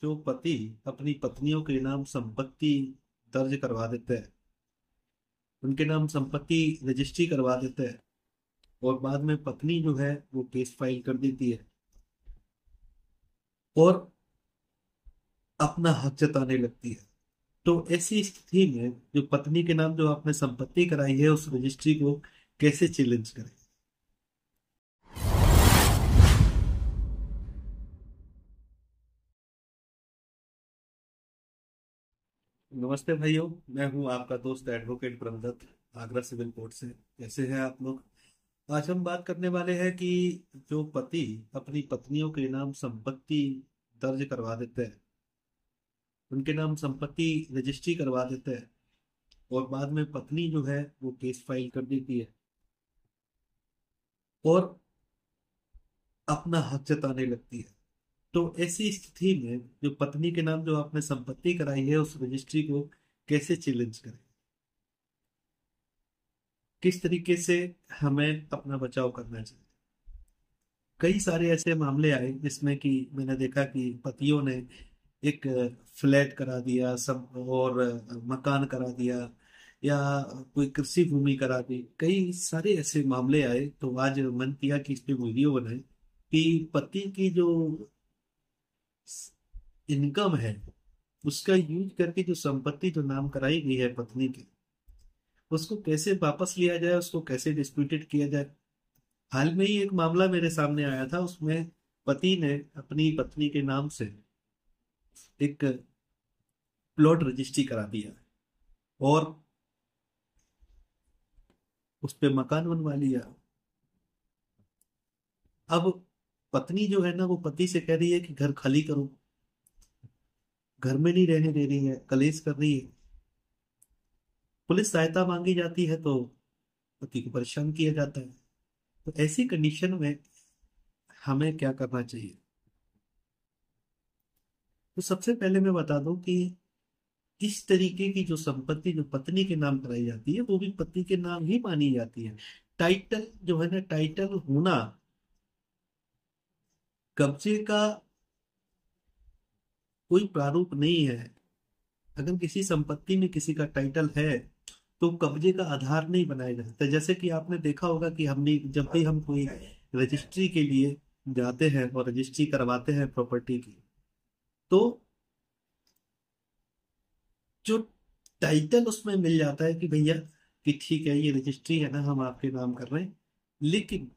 जो पति अपनी पत्नियों के नाम संपत्ति दर्ज करवा देते हैं, उनके नाम संपत्ति रजिस्ट्री करवा देते हैं, और बाद में पत्नी जो है वो केस फाइल कर देती है और अपना हक जताने लगती है। तो ऐसी स्थिति में जो पत्नी के नाम जो आपने संपत्ति कराई है उस रजिस्ट्री को कैसे चैलेंज करें? नमस्ते भाइयों, मैं हूं आपका दोस्त advocate Brahmadatt, Agra civil court से। कैसे हैं आप लोग? आज हम बात करने वाले हैं कि जो पति अपनी पत्नियों के नाम संपत्ति दर्ज करवा देते हैं, उनके नाम संपत्ति रजिस्ट्री करवा देते हैं, और बाद में पत्नी जो है वो केस फाइल कर देती है और अपना हक जताने लगती है। तो ऐसी स्थिति में जो पत्नी के नाम जो आपने संपत्ति कराई है उस रजिस्ट्री को कैसे चैलेंज करें? किस तरीके से हमें अपना बचाव करना चाहिए? कई सारे ऐसे मामले आए जिसमें कि मैंने देखा कि पतियों ने एक फ्लैट करा दिया सब, और मकान करा दिया, या कोई कृषि भूमि करा दी। कई सारे ऐसे मामले आए, तो आज मन किया कि इस पे वीडियो बनाए कि पति की जो इनकम है उसका यूज करके जो संपत्ति जो नाम कराई गई है पत्नी की, उसको कैसे वापस लिया जाए, उसको कैसे डिस्प्यूटेड किया जाए। हाल में ही एक मामला मेरे सामने आया था, उसमें पति ने अपनी पत्नी के नाम से एक प्लॉट रजिस्ट्री करा दिया और उस पे मकान बनवा लिया। अब पत्नी जो है ना वो पति से कह रही है कि घर खाली करो, घर में नहीं रहने दे रही है, कलेश कर रही है। पुलिस सहायता मांगी जाती है तो पति को परेशान किया जाता है। तो ऐसी कंडीशन में हमें क्या करना चाहिए? तो सबसे पहले मैं बता दूं कि इस तरीके की जो संपत्ति जो पत्नी के नाम कराई जाती है वो भी पति के नाम ही मानी जाती है। टाइटल जो है ना, टाइटल होना कब्जे का कोई प्रारूप नहीं है। अगर किसी संपत्ति में किसी का टाइटल है तो कब्जे का आधार नहीं बनाया जा सकता। जैसे कि आपने देखा होगा कि हमने जब भी हम कोई रजिस्ट्री के लिए जाते हैं और रजिस्ट्री करवाते हैं प्रॉपर्टी की, तो जो टाइटल उसमें मिल जाता है कि भैया कि ठीक है ये रजिस्ट्री है ना, हम आपके नाम कर रहे हैं, लेकिन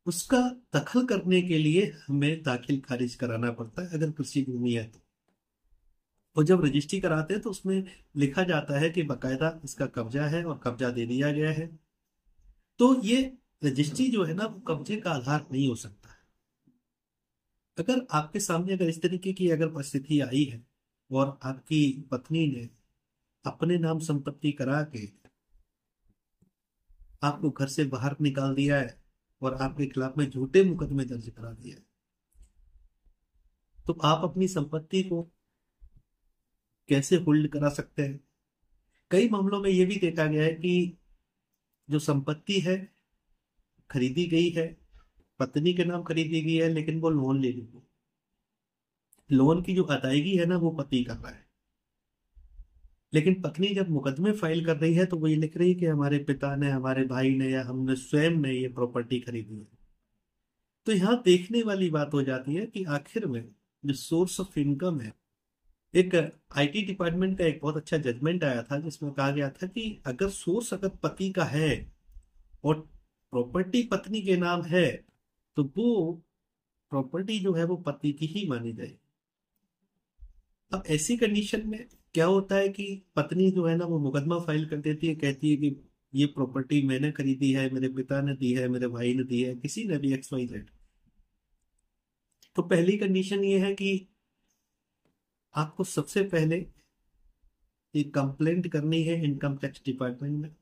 उसका दखल करने के लिए हमें दाखिल खारिज कराना पड़ता है अगर कृषि भूमि है तो। और जब रजिस्ट्री कराते हैं तो उसमें लिखा जाता है कि बकायदा इसका कब्जा है और कब्जा दे दिया गया है। तो ये रजिस्ट्री जो है ना वो कब्जे का आधार नहीं हो सकता। अगर आपके सामने अगर इस तरीके की अगर परिस्थिति आई है और आपकी पत्नी ने अपने नाम संपत्ति करा के आपको घर से बाहर निकाल दिया है और आपके खिलाफ में झूठे मुकदमे दर्ज करा दिया है, तो आप अपनी संपत्ति को कैसे होल्ड करा सकते हैं? कई मामलों में ये भी देखा गया है कि जो संपत्ति है खरीदी गई है, पत्नी के नाम खरीदी गई है, लेकिन वो लोन ले ली है। लोन की जो अदायगी है ना वो पति कर रहा है, लेकिन पत्नी जब मुकदमे फाइल कर रही है तो वो ये लिख रही है कि हमारे पिता ने, हमारे भाई ने, या हमने स्वयं ने ये प्रॉपर्टी खरीदी है। तो यहाँ देखने वाली बात हो जाती है कि आखिर में जो सोर्स ऑफ इनकम है, एक आईटी डिपार्टमेंट का एक बहुत अच्छा जजमेंट आया था जिसमें कहा गया था कि अगर सोर्स अगर पति का है और प्रॉपर्टी पत्नी के नाम है, तो वो प्रॉपर्टी जो है वो पति की ही मानी जाए। अब ऐसी कंडीशन में क्या होता है कि पत्नी जो है ना वो मुकदमा फाइल कर देती है, कहती है कि ये प्रॉपर्टी मैंने खरीदी है, मेरे पिता ने दी है, मेरे भाई ने दी है, किसी ने भी, एक्स वाई जेड। तो पहली कंडीशन ये है कि आपको सबसे पहले एक कंप्लेंट करनी है इनकम टैक्स डिपार्टमेंट में,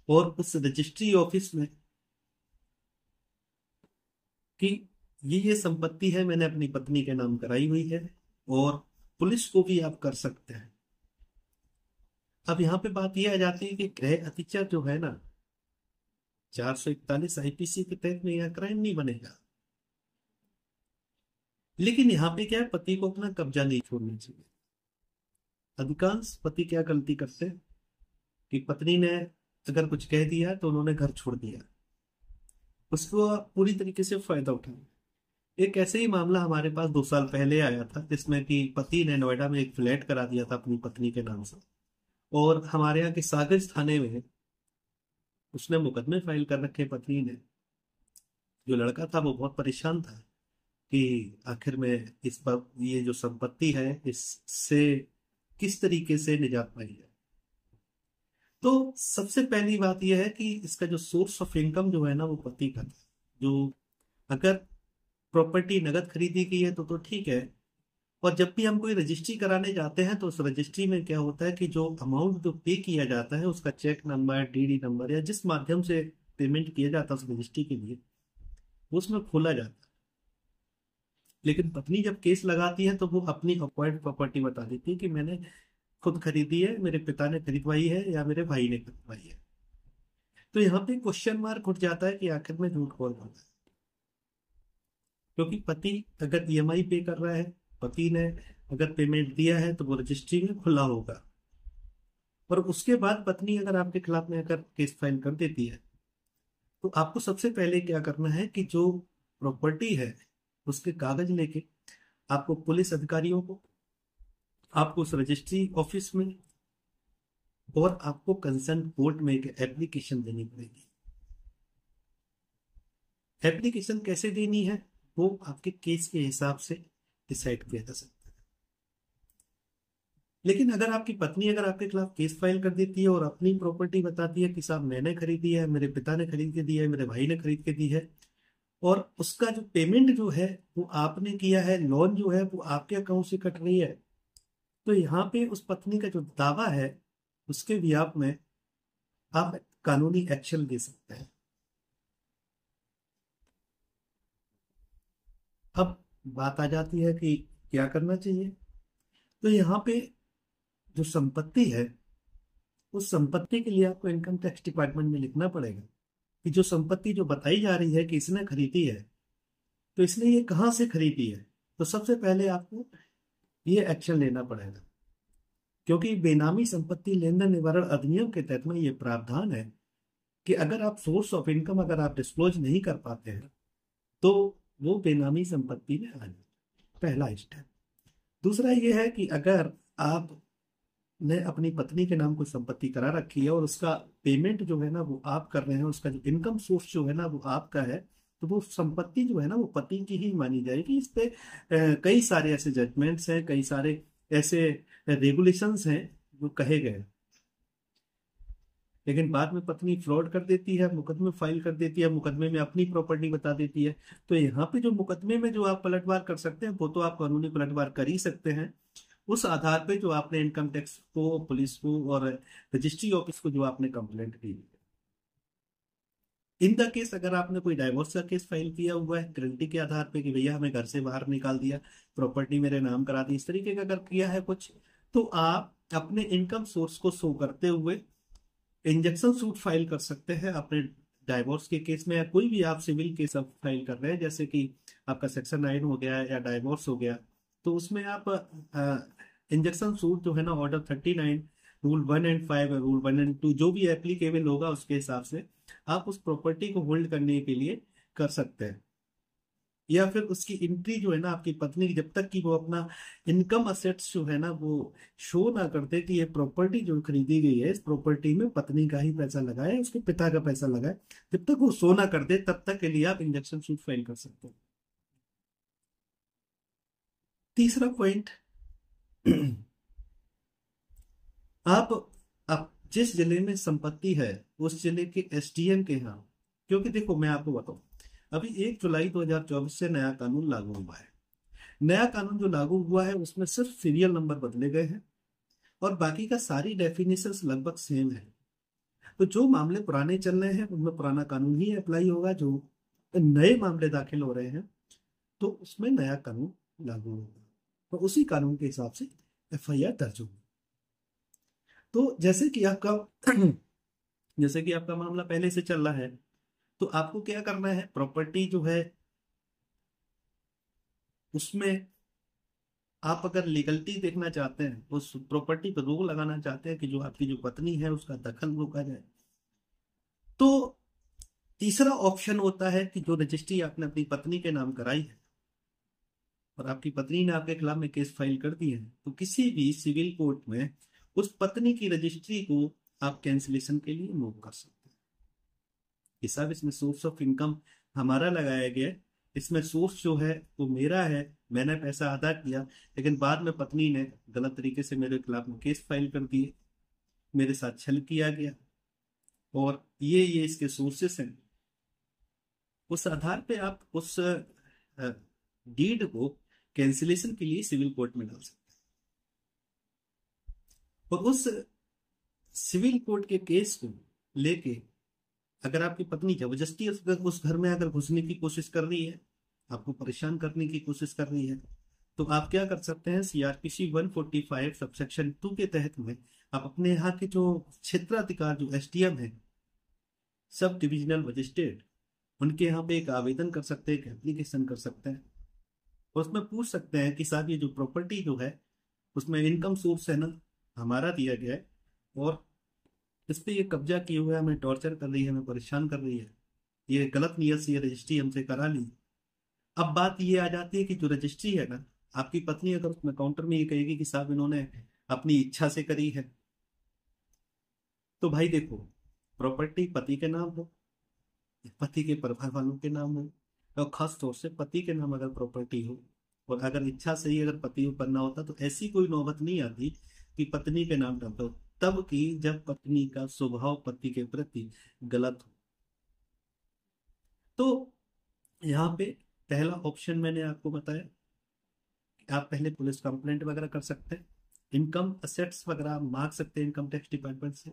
और उस रजिस्ट्री ऑफिस में कि ये संपत्ति है मैंने अपनी पत्नी के नाम कराई हुई है। और पुलिस को भी आप कर सकते हैं। अब यहाँ पे बात यह आ जाती है कि गृह अतिक्रमण जो है ना, 441 आईपीसी के तहत में यह क्राइम नहीं बनेगा। लेकिन यहाँ पे क्या है, पति को अपना कब्जा नहीं छोड़ना चाहिए। अधिकांश पति क्या गलती करते हैं कि पत्नी ने अगर कुछ कह दिया तो उन्होंने घर छोड़ दिया, उसको पूरी तरीके से फायदा उठाया। एक ऐसे ही मामला हमारे पास 2 साल पहले आया था, जिसमें कि पति ने नोएडा में एक फ्लैट करा दिया था अपनी पत्नी के नाम से, और हमारे यहाँ के सागर थाने में उसने मुकदमे फाइल कर रखे पत्नी ने। जो लड़का था वो बहुत परेशान था कि आखिर में इस पर ये जो संपत्ति है इससे किस तरीके से निजात पाई है। तो सबसे पहली बात यह है कि इसका जो सोर्स ऑफ इनकम जो है ना वो पति का था। जो अगर प्रॉपर्टी नगद खरीदी गई है तो ठीक है। और जब भी हम कोई रजिस्ट्री कराने जाते हैं तो उस रजिस्ट्री में क्या होता है कि जो अमाउंट जो पे किया जाता है उसका चेक नंबर, डीडी नंबर, या जिस माध्यम से पेमेंट किया जाता है उस रजिस्ट्री के लिए, वो उसमें खोला जाता है। लेकिन पत्नी जब केस लगाती है तो वो अपनी अक्वायर्ड प्रॉपर्टी बता देती है कि मैंने खुद खरीदी है, मेरे पिता ने खरीदवाई है, या मेरे भाई ने खरीदवाई है। तो यहाँ पे क्वेश्चन मार्क उठ जाता है कि आखिर में झूठ कौन बोल रहा है। क्योंकि पति अगर ईएमआई पे कर रहा है, पति ने अगर पेमेंट दिया है तो वो रजिस्ट्री में खुला होगा। और उसके बाद पत्नी अगर आपके खिलाफ में अगर केस फाइल कर देती है तो आपको सबसे पहले क्या करना है कि जो प्रॉपर्टी है उसके कागज लेके आपको पुलिस अधिकारियों को, आपको उस रजिस्ट्री ऑफिस में, और आपको कंसर्न कोर्ट में एक एप्लीकेशन देनी पड़ेगी। एप्लीकेशन कैसे देनी है वो आपके केस के हिसाब से डिसाइड किया जा सकता है। लेकिन अगर आपकी पत्नी अगर आपके खिलाफ केस फाइल कर देती है और अपनी प्रॉपर्टी बताती है कि साहब मैंने खरीदी है, मेरे पिता ने खरीद के दी है, मेरे भाई ने खरीद के दी है, और उसका जो पेमेंट जो है वो आपने किया है, लोन जो है वो आपके अकाउंट से कट रही है, तो यहाँ पे उस पत्नी का जो दावा है उसके वियाप में आप कानूनी एक्शन ले सकते हैं। अब बात आ जाती है कि क्या करना चाहिए। तो यहाँ पे जो संपत्ति है उस संपत्ति के लिए आपको इनकम टैक्स डिपार्टमेंट में लिखना पड़ेगा कि जो संपत्ति जो बताई जा रही है कि इसने खरीदी है, तो इसने ये कहाँ से खरीदी है। तो सबसे पहले आपको ये एक्शन लेना पड़ेगा, क्योंकि बेनामी संपत्ति लेन देन निवारण अधिनियम के तहत में ये प्रावधान है कि अगर आप सोर्स ऑफ इनकम अगर आप डिस्क्लोज नहीं कर पाते हैं तो वो बेनामी संपत्ति में आ जाए। पहला स्टेप। दूसरा ये है कि अगर आप ने अपनी पत्नी के नाम कोई संपत्ति करा रखी है और उसका पेमेंट जो है ना वो आप कर रहे हैं, उसका जो इनकम सोर्स जो है ना वो आपका है, तो वो संपत्ति जो है ना वो पति की ही मानी जाएगी। इस पे कई सारे ऐसे जजमेंट्स हैं, कई सारे ऐसे रेगुलेशंस हैं जो कहे गए हैं। लेकिन बाद में पत्नी फ्रॉड कर देती है, मुकदमे फाइल कर देती है, मुकदमे में अपनी प्रॉपर्टी बता देती है। तो यहाँ पे जो मुकदमे में जो आप पलटवार कर सकते हैं वो तो आप कानूनी पलटवार कर ही सकते हैं, उस आधार पे जो आपने इनकम टैक्स को, पुलिस को और रजिस्ट्री ऑफिस को जो आपने कंप्लेंट की है। इन द केस अगर आपने कोई डाइवोर्स का केस फाइल किया हुआ है गारंटी के आधार पे कि भैया हमें घर से बाहर निकाल दिया, प्रॉपर्टी मेरे नाम करा दी, इस तरीके का अगर किया है कुछ, तो आप अपने इनकम सोर्स को शो करते हुए इंजेक्शन सूट फाइल कर सकते हैं अपने डाइवोर्स के केस में, या कोई भी आप सिविल केस आप फाइल कर रहे हैं, जैसे कि आपका सेक्शन 9 हो गया या डाइवोर्स हो गया, तो उसमें आप इंजेक्शन सूट जो है ना order 39, rule 1 and 5, rule 1 and 2 जो भी एप्लीकेबल होगा उसके हिसाब से आप उस प्रॉपर्टी को होल्ड करने के लिए कर सकते हैं। या फिर उसकी एंट्री जो है ना आपकी पत्नी की, जब तक कि वो अपना इनकम असेट्स जो है ना वो शो ना करते कि ये प्रॉपर्टी जो खरीदी गई है इस प्रॉपर्टी में पत्नी का ही पैसा लगा है, उसके पिता का पैसा लगा है, जब तक वो शो ना कर दे तब तक के लिए आप इंजेक्शन सूट फाइल कर सकते हैं। तीसरा पॉइंट, आप जिस जिले में संपत्ति है उस जिले के एसडीएम के यहाँ, क्योंकि देखो मैं आपको बताऊं, अभी 1 जुलाई 2024 से नया कानून लागू हुआ है। नया कानून जो लागू हुआ है उसमें सिर्फ सीरियल नंबर बदले गए हैं और बाकी का सारी डेफिनेशंस लगभग सेम है। तो जो मामले पुराने चल रहे हैं उनमें पुराना कानून ही अप्लाई होगा, जो नए मामले दाखिल हो रहे हैं तो उसमें नया कानून लागू होगा, तो उसी कानून के हिसाब से एफआईआर दर्ज होगी। तो जैसे कि आपका मामला पहले से चल रहा है, तो आपको क्या करना है, प्रॉपर्टी जो है उसमें आप अगर लीगलिटी देखना चाहते हैं, उस प्रॉपर्टी पर रोक लगाना चाहते हैं कि जो आपकी जो पत्नी है उसका दखल रोका जाए, तो तीसरा ऑप्शन होता है कि जो रजिस्ट्री आपने अपनी पत्नी के नाम कराई है और आपकी पत्नी ने आपके खिलाफ में केस फाइल कर दिए हैं, तो किसी भी सिविल कोर्ट में उस पत्नी की रजिस्ट्री को आप कैंसिलेशन के लिए मूव कर सकते हैं। हिसाब इसमें सोर्स ऑफ इनकम हमारा लगाया गया है, इसमें सोर्स जो है वो मेरा है, मैंने पैसा अदा किया, लेकिन बाद में पत्नी ने गलत तरीके से मेरे खिलाफ में केस फाइल कर दिए, मेरे साथ छल किया गया, और ये इसके सोर्सेस हैं। उस आधार पे आप उस डीड को कैंसिलेशन के लिए सिविल कोर्ट में डाल सकते हैं। और उस सिविल कोर्ट के केस को लेके अगर आपकी पत्नी जबरदस्ती उस घर में अगर घुसने की कोशिश कर रही है, आपको परेशान करने की कोशिश कर रही है, तो आप क्या कर सकते हैं, सीआरपीसी 145 सबसेक्शन 2 के तहत में आप अपने यहाँ के जो क्षेत्राधिकार जो एसडीएम है, सब डिविजनल मजिस्ट्रेट, उनके यहाँ पे एक आवेदन कर सकते हैं, एक एप्लीकेशन कर सकते हैं, और उसमें पूछ सकते हैं कि साहब ये जो प्रॉपर्टी जो है उसमें इनकम सोर्स है ना हमारा दिया गया है, और इस पे ये कब्जा किए हुए हमें टॉर्चर कर रही है, हमें परेशान कर रही है, ये गलत नियत से ये रजिस्ट्री हमसे करा ली। अब बात ये आ जाती है कि जो रजिस्ट्री है ना, आपकी पत्नी अगर उसमें काउंटर में ये कहेगी कि साहब इन्होंने अपनी इच्छा से करी है, तो भाई देखो, प्रॉपर्टी पति के नाम हो, पति के परिवार वालों के नाम हो, और खास तौर से पति के नाम अगर प्रॉपर्टी हो, और अगर इच्छा से ही अगर पति को करना होता, तो ऐसी कोई नौबत नहीं आती कि पत्नी के नाम डालते हो, तब की जब पत्नी का स्वभाव पति के प्रति गलत हो। तो यहाँ पे पहला ऑप्शन मैंने आपको बताया, आप पहले पुलिस कंप्लेंट वगैरह कर सकते हैं, इनकम असेट्स वगैरह आप मांग सकते हैं इनकम टैक्स डिपार्टमेंट से।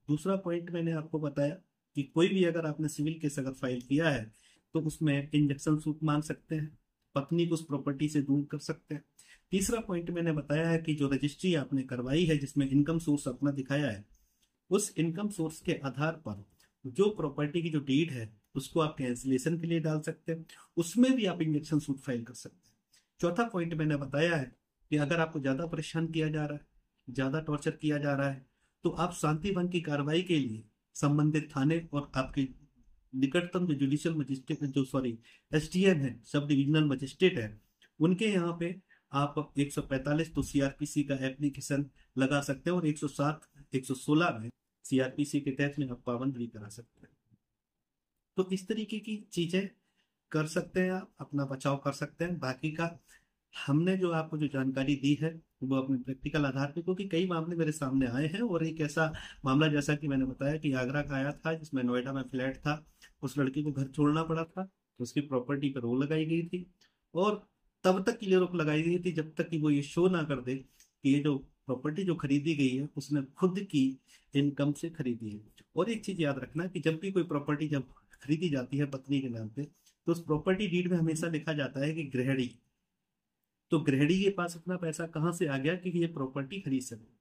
दूसरा पॉइंट मैंने आपको बताया कि कोई भी अगर आपने सिविल केस अगर फाइल किया है तो उसमें इंजक्शन सूट मांग सकते हैं, पत्नी को उस प्रॉपर्टी से दूर कर सकते हैं। तीसरा पॉइंट मैंने बताया है कि जो रजिस्ट्री आपने करवाई है जिसमें इनकम सोर्स अपना दिखाया है, उस इनकम सोर्स के आधार पर जो प्रॉपर्टी की जो डीड है उसको आप कैंसिलेशन के लिए डाल सकते हैं, उसमें भी आप इंजेक्शन सूट फाइल कर सकते हैं। चौथा पॉइंट मैंने बताया है कि अगर आपको ज्यादा परेशान किया जा रहा है, ज्यादा टॉर्चर किया जा रहा है, तो आप शांति भंग की कार्रवाई के लिए संबंधित थाने और आपके निकटतम जो जुडिशियल मजिस्ट्रेट जो सॉरी एसडीएम है, सब डिविजनल मजिस्ट्रेट है, उनके यहाँ पे आप 145 तो सीआरपीसी का एप्लीकेशन लगा सकते हैं, और 107 116 में सीआरपीसी के तहत में आप पाबंद भी करा सकते हैं। तो इस तरीके की चीजें कर सकते हैं, आप अपना बचाव कर सकते हैं। बाकी का हमने जो आपको जो जानकारी दी है वो अपने प्रैक्टिकल आधार पे, क्योंकि कई मामले मेरे सामने आए हैं, और एक ऐसा मामला जैसा कि मैंने बताया कि आगरा का आया था जिसमें नोएडा में फ्लैट था, उस लड़की को घर छोड़ना पड़ा था, तो उसकी प्रॉपर्टी पर रोक लगाई गई थी, और तब तक के लिए रोक लगाई गई थी जब तक कि वो ये शो ना कर दे कि ये जो प्रॉपर्टी जो खरीदी गई है उसने खुद की इनकम से खरीदी है। और एक चीज याद रखना कि जब भी कोई प्रॉपर्टी जब खरीदी जाती है पत्नी के नाम पे, तो उस प्रॉपर्टी डीड में हमेशा लिखा जाता है कि गृहिणी, तो गृहिणी के पास अपना पैसा कहाँ से आ गया कि ये प्रॉपर्टी खरीद सके।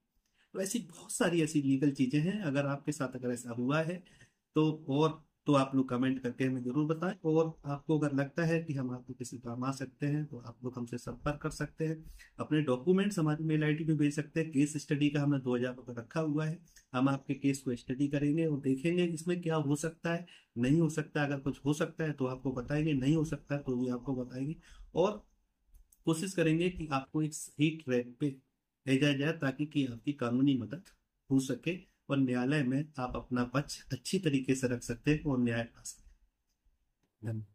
तो ऐसी बहुत सारी ऐसी लीगल चीजें हैं, अगर आपके साथ अगर ऐसा हुआ है तो, और तो आप लोग कमेंट करके हमें जरूर बताएं, और आपको अगर लगता है कि हम आपको किसी काम आ सकते हैं तो आप लोग हमसे संपर्क कर सकते हैं, अपने डॉक्यूमेंट्स हमारी मेल आईडी पे भेज सकते हैं। केस स्टडी का हमने 2000 रुपये रखा हुआ है, हम आपके केस को स्टडी करेंगे और देखेंगे इसमें क्या हो सकता है, नहीं हो सकता है। अगर कुछ हो सकता है तो आपको बताएंगे, नहीं हो सकता है तो भी आपको बताएंगे, और कोशिश करेंगे कि आपको एक सही ट्रैक पे भेजा जाए ताकि कि आपकी कानूनी मदद हो सके, और न्यायालय में आप अपना पक्ष अच्छी तरीके से रख सकते हैं और न्याय पा सकते हैं। धन्यवाद।